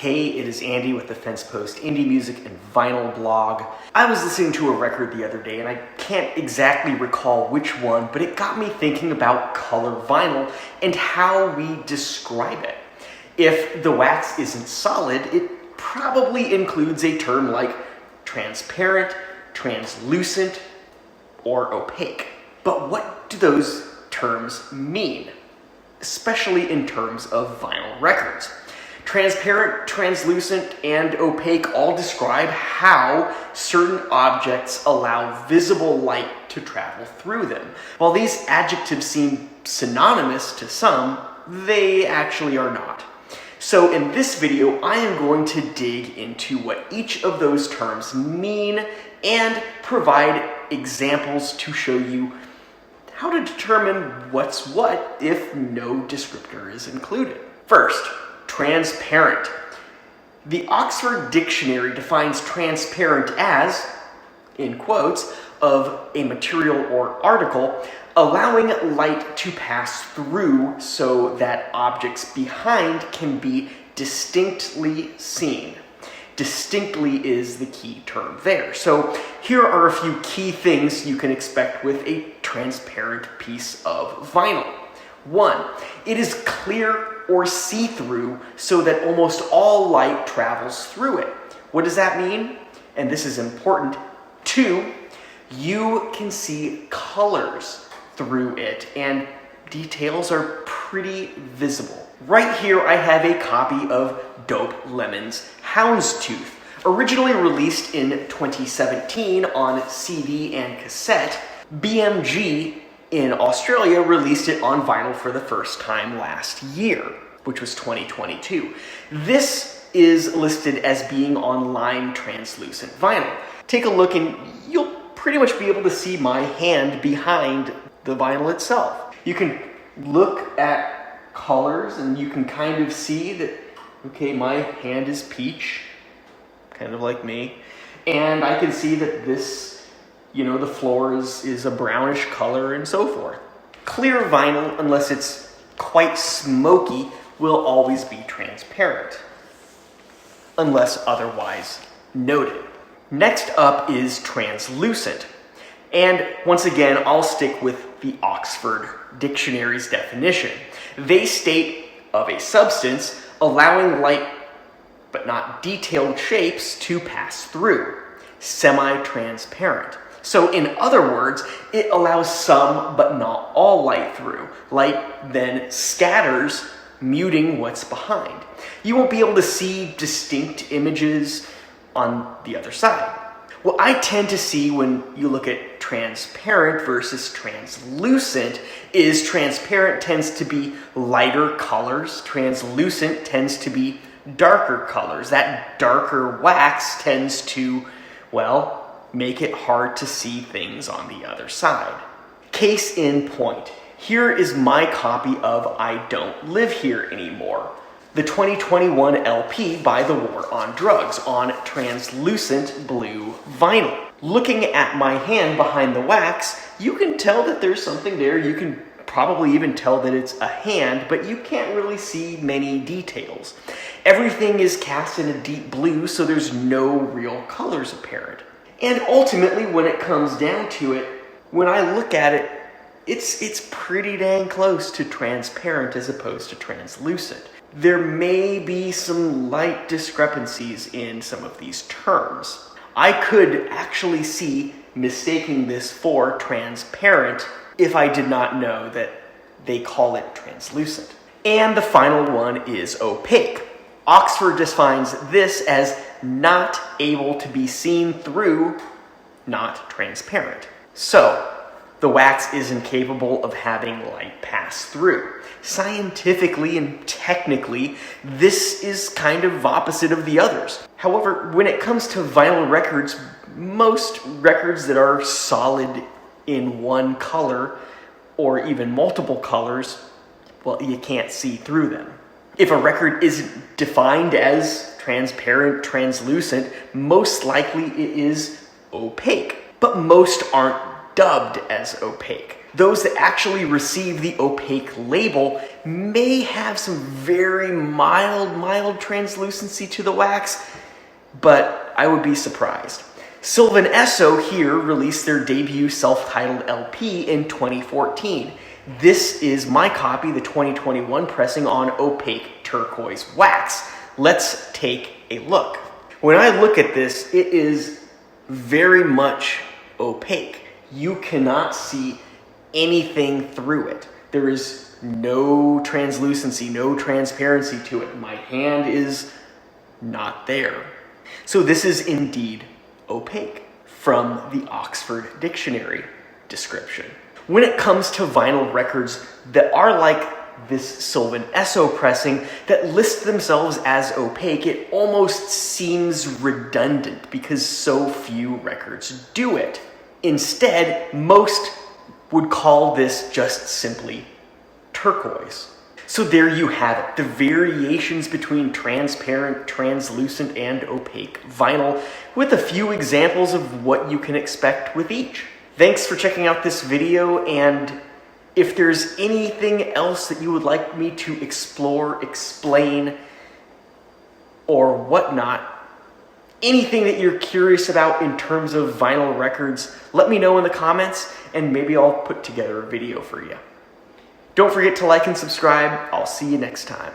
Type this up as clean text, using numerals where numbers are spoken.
Hey, it is Andy with the FensePost Indie Music and Vinyl blog. I was listening to a record the other day and I can't exactly recall which one, but it got me thinking about color vinyl and how we describe it. If the wax isn't solid, it probably includes a term like transparent, translucent, or opaque. But what do those terms mean? Especially in terms of vinyl records. Transparent, translucent, and opaque all describe how certain objects allow visible light to travel through them. While these adjectives seem synonymous to some, they actually are not. So in this video, I am going to dig into what each of those terms mean and provide examples to show you how to determine what's what if no descriptor is included. First, transparent. The Oxford Dictionary defines transparent as, in quotes, of a material or article, allowing light to pass through so that objects behind can be distinctly seen. Distinctly is the key term there. So here are a few key things you can expect with a transparent piece of vinyl. 1, it is clear or see-through so that almost all light travels through it. What does that mean? And this is important. 2, you can see colors through it and details are pretty visible. Right here I have a copy of Dope Lemon's Houndstooth. Originally released in 2017 on CD and cassette, BMG in Australia released it on vinyl for the first time last year, which was 2022. This is listed as being on lime translucent vinyl. Take a look and you'll pretty much be able to see my hand behind the vinyl itself. You can look at colors and you can kind of see that, okay, my hand is peach, kind of like me, and I can see that this, the floor is a brownish color and so forth. Clear vinyl, unless it's quite smoky, will always be transparent, unless otherwise noted. Next up is translucent. And once again, I'll stick with the Oxford Dictionary's definition. They state of a substance allowing light but not detailed shapes to pass through. Semi-transparent. So in other words, it allows some but not all light through. Light then scatters, muting what's behind. You won't be able to see distinct images on the other side. What I tend to see when you look at transparent versus translucent is transparent tends to be lighter colors, translucent tends to be darker colors. That darker wax tends to, make it hard to see things on the other side. Case in point, here is my copy of I Don't Live Here Anymore, the 2021 LP by The War on Drugs on translucent blue vinyl. Looking at my hand behind the wax, you can tell that there's something there. You can probably even tell that it's a hand, but you can't really see many details. Everything is cast in a deep blue, so there's no real colors apparent. And ultimately, when it comes down to it, when I look at it, it's pretty dang close to transparent as opposed to translucent. There may be some light discrepancies in some of these terms. I could actually see mistaking this for transparent if I did not know that they call it translucent. And the final one is opaque. Oxford defines this as not able to be seen through, not transparent. So, the wax is incapable of having light pass through. Scientifically and technically, this is kind of opposite of the others. However, when it comes to vinyl records, most records that are solid in one color or even multiple colors, you can't see through them. If a record isn't defined as transparent, translucent, most likely it is opaque. But most aren't dubbed as opaque. Those that actually receive the opaque label may have some very mild translucency to the wax, but I would be surprised. Sylvan Esso here released their debut self-titled LP in 2014. This is my copy, the 2021 pressing on opaque turquoise wax. Let's take a look. When I look at this, it is very much opaque. You cannot see anything through it. There is no translucency, no transparency to it. My hand is not there. So this is indeed opaque from the Oxford Dictionary description. When it comes to vinyl records that are like this Sylvan Esso pressing that list themselves as opaque, it almost seems redundant because so few records do it. Instead, most would call this just simply turquoise. So there you have it, the variations between transparent, translucent, and opaque vinyl, with a few examples of what you can expect with each. Thanks for checking out this video, and if there's anything else that you would like me to explore, explain, or whatnot, anything that you're curious about in terms of vinyl records, let me know in the comments, and maybe I'll put together a video for you. Don't forget to like and subscribe. I'll see you next time.